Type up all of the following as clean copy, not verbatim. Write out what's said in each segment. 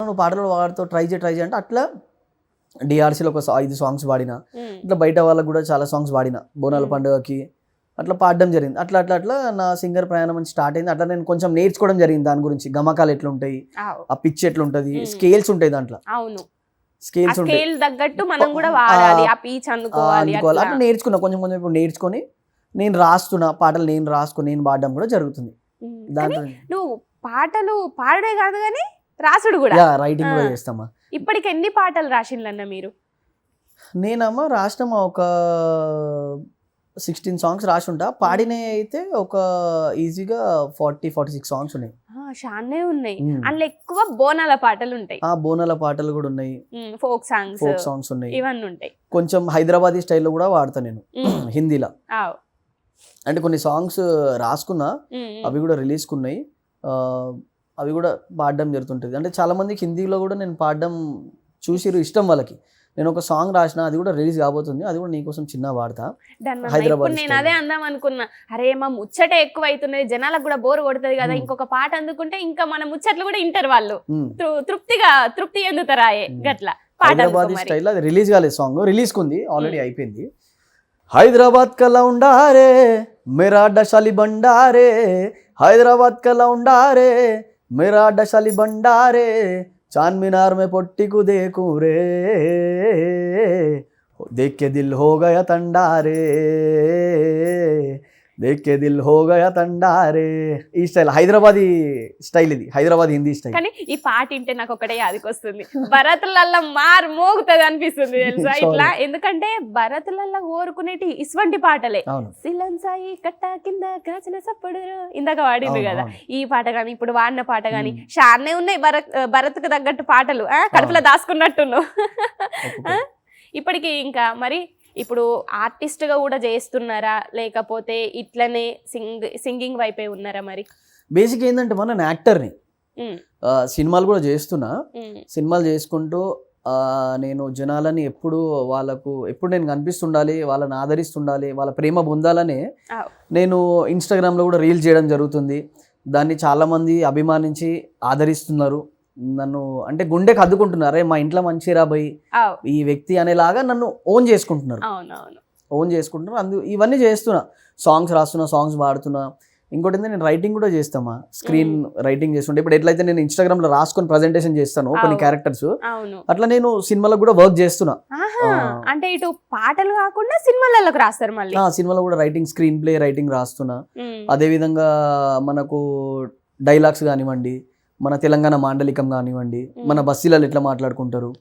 నువ్వు పాటలు పాడుతావు, ట్రై చేయి అంటే అట్లా డిఆర్సీలో ఒక 5 సాంగ్స్ పాడిన, ఇట్లా బయట వాళ్ళకు కూడా చాలా సాంగ్స్ పాడిన, బోనాల పండుగకి అట్లా పాడడం జరిగింది. అట్లా నా సింగర్ ప్రయాణం నుంచి స్టార్ట్ అయింది. అట్లా నేను కొంచెం నేర్చుకోవడం జరిగింది దాని గురించి, గమకాలు ఎట్లుంటాయి, ఆ పిచ్ ఎట్లుంటది, స్కేల్స్ ఉంటాయి దాంట్లో, స్కేల్స్ ఉంటాయి తగ్గట్టు మనం కూడా వాడాలి, ఆ పిచ్ అందుకోవాలి. అట్లా నేర్చుకున్నా కొంచెం ఇప్పుడు నేర్చుకొని నేను రాస్తున్నా పాటలు, నేను రాసుకొని నేను పాడడం కూడా జరుగుతుంది. దాంట్లో నువ్వు పాటలు పాడడే కాదు కానీ రాసుడు కూడా, రైటింగ్ కూడా చేస్తామా. ఇప్పటికి ఎన్ని పాటలు రాసిండ్లన్న మీరు? నేనమ్మా రాసినమ్మా ఒక 16 సాంగ్స్ రాసి ఉంటా. పాడినవి అయితే ఒక ఈజీగా 40-46 సాంగ్స్ ఉన్నాయి. చాలానే ఉన్నాయి. అందులో ఎక్కువ బోనాల పాటలు ఉంటాయి. బోనాల పాటలు కూడా ఉన్నాయి, ఫోక్ సాంగ్స్ ఉన్నాయి, ఇవన్నీ ఉంటాయి. కొంచెం హైదరాబాదీ స్టైల్లో కూడా వాడతా నేను హిందీలో. అంటే కొన్ని సాంగ్స్ రాసుకున్నా, అవి కూడా రిలీజ్ కున్నాయి, అవి కూడా పాడడం జరుగుతుంటుంది. అంటే చాలా మందికి హిందీలో కూడా నేను పాడడం చూసిరు, ఇష్టం వాళ్ళకి. నేను ఒక సాంగ్ రాసిన, అది కూడా రిలీజ్ కాబోతుంది, అది కూడా నీకోసం చిన్న వాడతా హైదరాబాద్. నేను అదే అందాం అనుకున్నా, అరే మా ముచ్చట ఎక్కువ అవుతున్నది, జనాలకు కూడా బోర్ కొడుతుంది కదా, ఇంకొక పాట అందుకుంటే ఇంకా మన ముచ్చట్లు కూడా ఇంటారు వాళ్ళు, తృప్తి ఎందుతారాయే గట్లా. హైదరాబాద్ స్టైల్ అది రిలీజ్ కాలేదు, సాంగ్ రిలీజ్ కుంది, ఆల్రెడీ అయిపోయింది. హైదరాబాద్ కలా ఉండారే మేరా డశాలి బండారే, హైదరాబాద్ కలా ఉండారే मेरा डशाली बंडारे, चांद मीनार में पोट्टी को देखूं रे, देख के दिल हो गया तंडारे, देख के दिल हो गया తండారే. ఈ స్టైల్ హైదరాబాదీ స్టైల్, ఇది హైదరాబాద్ హిందీ స్టైల్. కానీ ఈ పాట వింటే నాకు ఒకటే యాదికొస్తుంది, భరతులల్లా మార్ మోగుతుంది అనిపిస్తుంది తెలుసా ఇట్లా. ఎందుకంటే భరతులల్లా కోరుకునేటి ఇటువంటి పాటలే, సిలం సాయి కట్ట కింద కాచిన సప్పుడు ఇందాక వాడింది కదా, ఈ పాట గాని ఇప్పుడు వాడిన పాట గాని షాన్నే ఉన్నాయి భరత్కు తగ్గట్టు పాటలు, కడుపులో దాచుకున్నట్టున్నావు. ఇప్పటికి ఇంకా మరి ఇప్పుడు ఆర్టిస్ట్ గా కూడా చేస్తున్నారా, లేకపోతే ఇట్లనే సింగింగ్ వైపే ఉన్నారా? మరి బేసిక్ ఏంటంటే మన యాక్టర్ని సినిమాలు కూడా చేస్తున్నా, సినిమాలు చేసుకుంటూ నేను జనాలని ఎప్పుడు నేను కనిపిస్తుండాలి, వాళ్ళని ఆదరిస్తుండాలి, వాళ్ళ ప్రేమ పొందాలని నేను ఇన్స్టాగ్రామ్లో కూడా రీల్స్ చేయడం జరుగుతుంది. దాన్ని చాలామంది అభిమానించి ఆదరిస్తున్నారు నన్ను, అంటే గుండెకి అద్దుకుంటున్నారు, మా ఇంట్లో మంచి రాబోయి ఈ వ్యక్తి అనేలాగా నన్ను ఓన్ చేసుకుంటున్నారు. ఇవన్నీ చేస్తున్నా, సాంగ్స్ రాస్తున్నా, సాంగ్స్ పాడుతున్నా. ఇంకోటి ఏంటంటే నేను రైటింగ్ కూడా చేస్తామా, స్క్రీన్ రైటింగ్ చేస్తుంటే ఇప్పుడు ఎట్లయితే నేను ఇన్స్టాగ్రామ్ లో రాసుకొని ప్రజెంటేషన్ చేస్తాను కొన్ని క్యారెక్టర్స్, అట్లా నేను సినిమాలకు కూడా వర్క్ చేస్తున్నా. అంటే ఇటు పాటలు కాకుండా సినిమాలకు రాస్తారు మళ్ళీ? సినిమాలో కూడా రైటింగ్, స్క్రీన్ ప్లే రైటింగ్ రాస్తున్నా. అదే విధంగా మనకు డైలాగ్స్ కానివ్వండి, మన తెలంగాణ మాండలికం కానివ్వండి, మన బస్సీలలో ఎట్లా మాట్లాడుకుంటారు,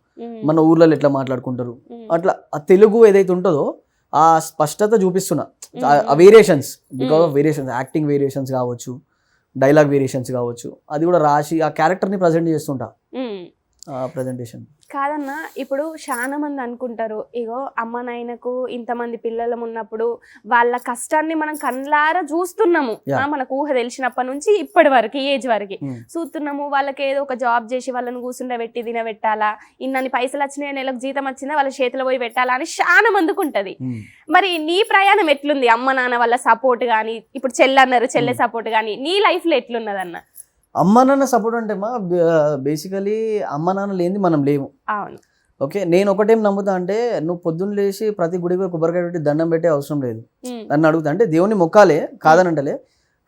మన ఊర్లలో ఎట్లా మాట్లాడుకుంటారు, అట్లా ఆ తెలుగు ఏదైతే ఉంటుందో ఆ స్పష్టత చూపిస్తున్నా. ఆ variations, because of variations, acting variations కావచ్చు, డైలాగ్ వేరియేషన్స్ కావచ్చు, అది కూడా రాసి ఆ క్యారెక్టర్ని ప్రజెంట్ చేస్తుంటా. ప్రజెంటేషన్ కాదన్నా, ఇప్పుడు చాలా మంది అనుకుంటారు, ఇగో అమ్మ నాయనకు ఇంతమంది పిల్లలు ఉన్నప్పుడు వాళ్ళ కష్టాన్ని మనం కళ్ళారా చూస్తున్నాము, మనకు ఊహ తెలిసినప్పటి నుంచి ఇప్పటి వరకు ఏజ్ వరకు చూస్తున్నాము. వాళ్ళకి ఏదో ఒక జాబ్ చేసి వాళ్ళని కూర్చుండబెట్టి తినబెట్టాలా, ఇన్నని పైసలు వచ్చినాయి, నెలకు జీతం వచ్చిందా వాళ్ళ చేతిలో పోయి పెట్టాలా అని చాలా మందికి ఉంటది. మరి నీ ప్రయాణం ఎట్లుంది? అమ్మ నాన్న వాళ్ళ సపోర్ట్ కానీ, ఇప్పుడు చెల్లన్నారు చెల్లె సపోర్ట్ కానీ, నీ లైఫ్ లో ఎట్లున్నదన్న? అమ్మ నాన్న సపోర్ట్ అంటే బేసికలీ అమ్మ నాన్న లేనిది మనం లేము. ఓకే, నేను ఒకటేం నమ్ముతా అంటే, నువ్వు పొద్దున్న లేచి ప్రతి గుడికి కొబ్బరికాయ పెట్టి దండం పెట్టే అవసరం లేదు. నన్ను అడుగుతా అంటే దేవుని మొక్కాలే కాదనంటలే,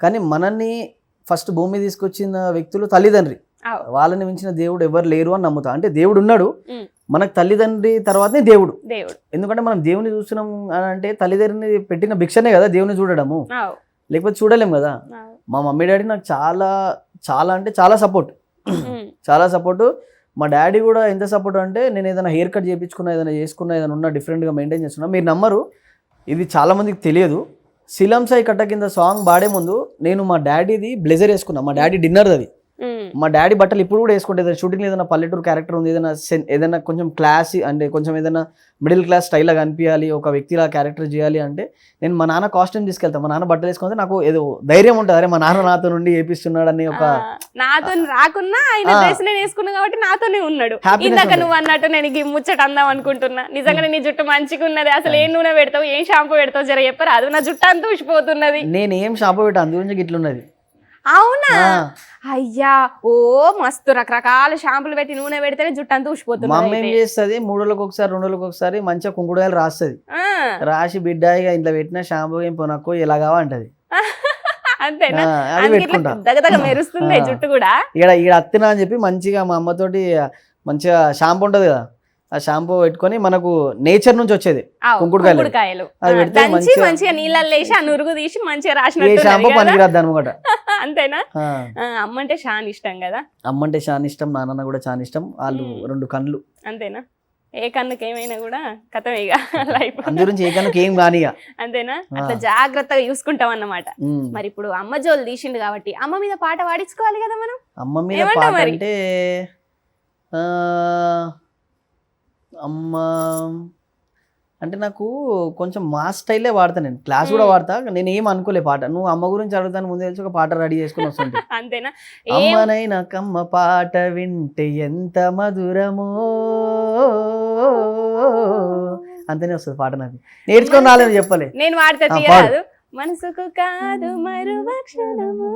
కానీ మనల్ని ఫస్ట్ భూమి తీసుకొచ్చిన వ్యక్తులు తల్లిదండ్రి, వాళ్ళని మించిన దేవుడు ఎవరు లేరు అని నమ్ముతా. అంటే దేవుడు ఉన్నాడు, మనకు తల్లిదండ్రి తర్వాతనే దేవుడు. ఎందుకంటే మనం దేవుని చూస్తున్నాం అని అంటే తల్లిదండ్రిని పెట్టిన భిక్షనే కదా దేవుని చూడడము, లేకపోతే చూడలేం కదా. మా మమ్మీ డాడీ నాకు చాలా అంటే చాలా సపోర్ట్. మా డాడీ కూడా ఎంత సపోర్ట్ అంటే, నేను ఏదైనా హెయిర్ కట్ చేయించుకున్నా, ఏదైనా చేసుకున్నా, ఏదైనా ఉన్నా డిఫరెంట్గా మెయింటైన్ చేస్తున్నా. మీరు నమ్మరు, ఇది చాలా మందికి తెలియదు. సిలం సాయి కట్ట కింద సాంగ్ పాడే ముందు నేను మా డాడీది బ్లెజర్ వేసుకున్నా, మా డాడీ డిన్నర్ అది. మా డాడీ బట్టలు ఇప్పుడు కూడా వేసుకుంటే, ఏదైనా షూటింగ్ ఏదైనా పల్లెటూరు క్యారెక్టర్ ఉంది, ఏదైనా కొంచెం క్లాస్ అంటే కొంచెం ఏదైనా మిడిల్ క్లాస్ స్టైల్గా కనిపించాలి, ఒక వ్యక్తిలా క్యారెక్టర్ చేయాలి అంటే నేను మా నాన్న కాస్ట్యూమ్ తీసుకెళ్తాను. మా నాన్న బట్టలు వేసుకుంటే నాకు ఏదో ధైర్యం ఉంటుంది, అరే మా నాన్న నాతో నుండి వేపిస్తున్నాడు అని. ఒక నాతో రాకున్నా ఆయన డ్రెస్ నేను వేసుకున్నా కాబట్టి నాతోనే ఉన్నాడు. ఇందాక నువ్వు అన్నట్టు నేను ముచ్చట అందాం అనుకుంటున్నా, నిజంగా నీ జుట్టు మంచిగా ఉన్నది, అసలు ఏం నూనె పెడతావు, ఏం షాంపూ పెడతావు జర చెప్పరు, అది నా జుట్టు అంతా ఊసిపోతున్నది. నేను ఏం షాంపూ పెట్టా, అందు గురించి ఇట్లున్నది. అవునా? అయ్యా ఓ మస్తు రకరకాల షాంపులు పెట్టి నూనె పెడితేనే జుట్టు అంతా మా ఊసిపోతుంది అమ్మ ఏం చేస్తుంది 3 రోజులకు ఒకసారి 2 రోజులకు ఒకసారి మంచిగా కుంకుడుకాయలు రాస్తుంది, రాసి బిడ్డ ఇక ఇంట్లో పెట్టిన షాంపూ ఏం పొనక్కో ఎలాగా అంటది. అంతేనా? అది అందుకే ఇట్లా పెట్టుకుంటా. దగదగ మెరుస్తుంది జుట్టు కూడా. ఇక్కడ అత్తినా అని చెప్పి మంచిగా మా అమ్మతోటి మంచిగా షాంపూ ఉంటది కదా, ఆ షాంపూ పెట్టుకొని మనకు నేచర్ నుంచి వచ్చేది కుంకుడుకాయలు అది పెడితే దంచి మంచిగా నీళ్ళల్లో వేసి ఆ నురుగు తీసి మంచిగా ఏ రాసినట్టు షాంపూ పనికిరాదు అనమాట. అంతేనా? అమ్మ అంటే చాలా ఇష్టం కదా. అమ్మంటే చాలా ఇష్టం, నాన్న కూడా చాలా ఇష్టం. వాళ్ళు 2 కళ్ళు. అంతేనా? ఏ కన్నుకి ఏమైనా కూడా కథం ఇక లైఫ్. అందు గురించి ఏ కన్నుకి ఏం కానిగా. అంతేనా? అట్లా జాగ్రత్తగా చూసుకుంటాం అన్నమాట. మరి ఇప్పుడు అమ్మ జోలు తీసిండు కాబట్టి అమ్మ మీద పాట పాడించుకోవాలి కదా మనం. అమ్మ మీద పాట అంటే అమ్మ అంటే నాకు కొంచెం మా స్టైలే వాడతా, నేను క్లాస్ కూడా వాడతా. నేను ఏం అనుకోలే పాట, నువ్వు అమ్మ గురించి అడుగుతాను ముందు తెలిసి ఒక పాట రెడీ చేసుకుని వస్తుంటే. అంతేనా? అమ్మనైనా కమ్మ పాట వింటే ఎంత మధురమో అంతనే వస్తుంది పాట. నాకు నేర్చుకొని రాలేదు చెప్పలే, నేను వాడితే తీయరాదు. మనసుకు కాదు మరువక్షణము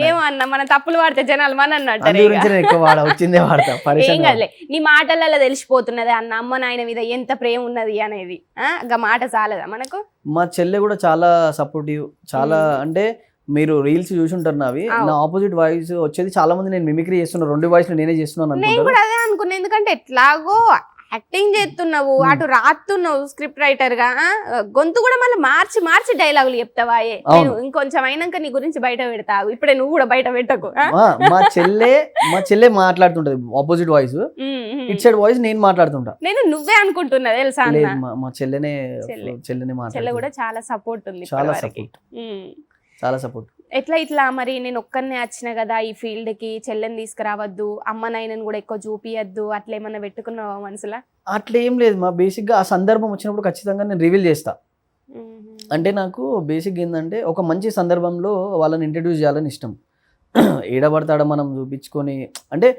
ఏమో అన్న, మన తప్పులు వాడితే జనాలు మన అన్నట్టు ఎక్కువ వచ్చిందే వాడతా. ఏం కదలే, నీ మాటలలో తెలిసిపోతున్నది అన్న అమ్మ నాయన మీద ఎంత ప్రేమ ఉన్నది అనేది. ఆ మాట చాలదా మనకు? మా చెల్లె కూడా చాలా సపోర్టివ్, చాలా అంటే మీరు రీల్స్ చూసి ఉంటారు నావి, నా ఆపోజిట్ వాయిస్ వచ్చేది చాలా మంది నేను మిమిక్రీ చేస్తున్నా, 2 వాయిస్లు నేనే చేస్తున్నాను. నేను కూడా అదే అనుకున్నా, ఎందుకంటే ఎట్లాగో యాక్టింగ్ చేస్తున్నావు, అటు రాస్తున్నావు స్క్రిప్ట్ రైటర్ గా, గొంతు కూడా మళ్ళీ మార్చి మార్చి డైలాగులు చెప్తావా? నేను ఇంకొంచెం అయినాక నీ గురించి బయట పెడతావు, ఇప్పుడే నువ్వు కూడా బయట పెట్టకు. మా చెల్లె మాట్లాడుతుంటది opposite voice, it side voice నేను మాట్లాడుతుంటా. నేను నువ్వే అనుకుంటున్నా తెలుసా? మా చెల్లెనే చెల్లె కూడా చాలా సపోర్ట్ ఉంది, చాలా సపోర్ట్. ఇట్లా మరి నేను ఒక్కనే వచ్చిన కదా ఈ ఫీల్డ్ కి, చెల్లెని తీసుకురావద్దు, అమ్మ నాయనని కూడా ఎక్కువ చూపియద్దు, అట్లా ఏమన్నా పెట్టుకున్నావా మనసులా? అట్లా ఏం లేదు మా, బేసిక్ గా ఆ సందర్భం వచ్చినప్పుడు ఖచ్చితంగా నేను రివీల్ చేస్తా. అంటే నాకు బేసిక్ ఏంటంటే ఒక మంచి సందర్భంలో వాళ్ళని ఇంట్రడ్యూస్ చేయాలని ఇష్టం. ఏడబడతాడ మనం చూపించుకొని, అంటే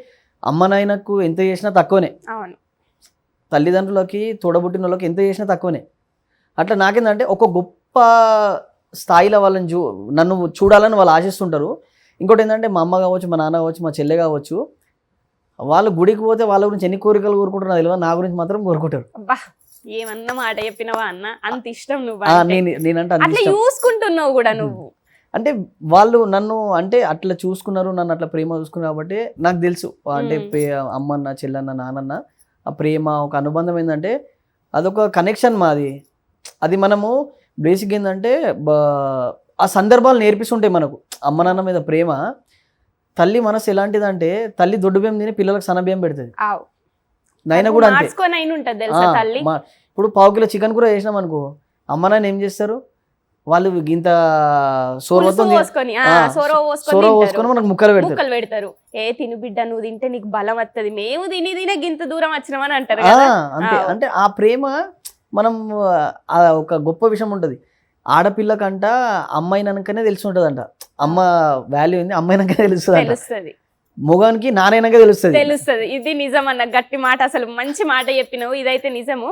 అమ్మ నాయనకు ఎంత చేసినా తక్కువనే, తల్లిదండ్రులకి తోడబుట్టిన వాళ్ళకి ఎంత చేసినా తక్కువనే. అట్లా నాకేంటంటే ఒక గొప్ప స్థాయిలో వాళ్ళని నన్ను చూడాలని వాళ్ళు ఆశిస్తుంటారు. ఇంకోటి ఏంటంటే మా అమ్మ కావచ్చు, మా నాన్న కావచ్చు, మా చెల్లె కావచ్చు, వాళ్ళు గుడికి పోతే వాళ్ళ గురించి ఎన్ని కోరికలు కోరుకుంటారో తెలియదు, నా గురించి మాత్రం కోరుకుంటారు. ఏమన్నా మాట చెప్పినవా అన్న, అంత ఇష్టం నువ్వు, నేనంటే అట్లా చూసుకుంటున్నావు కూడా నువ్వు. అంటే వాళ్ళు నన్ను అంటే అట్లా చూసుకున్నారు, నన్ను అట్లా ప్రేమ చూసుకున్నారు కాబట్టి నాకు తెలుసు. అంటే అమ్మన్న, చెల్లన్న, నానన్న ఆ ప్రేమ ఒక అనుబంధం ఏంటంటే అదొక కనెక్షన్ మాది. అది మనము బేసిక్ ఏంటంటే ఆ సందర్భాలు నేర్పిస్తుంటాయి మనకు. అమ్మ నాన్న మీద ప్రేమ, తల్లి మనసు ఎలాంటిదంటే తల్లి దొడ్డు బియ్యం తిని పిల్లలకు సన్నబియ్యం పెడుతుంది, నైనా కూడా అంతే. ఇప్పుడు 1/2 కిలో చికెన్ కూర చేసినాం అనుకో, అమ్మ నాన్న ఏం చేస్తారు, వాళ్ళు ఇంత సోరవ పోసుకొని మనకు ముక్కలు పెడతారు. తిను బిడ్డ, నువ్వు తింటే నీకు బలం వస్తుంది, మేము తినే గింత దూరం వచ్చినామని అంటారు. అంతే. అంటే ఆ ప్రేమ మనం ఒక గొప్ప విషయం ఉంటుంది. ఆడపిల్లకంట అమ్మాయినకనే తెలిసి ఉంటదంట, అమ్మ వాల్యూ ఏంది అమ్మాయినకనే తెలుస్తుంది, మొగానికి నానైనాక తెలుస్తుంది. ఇది నిజం అన్న, గట్టి మాట, అసలు మంచి మాట చెప్పినావు, ఇదైతే నిజము.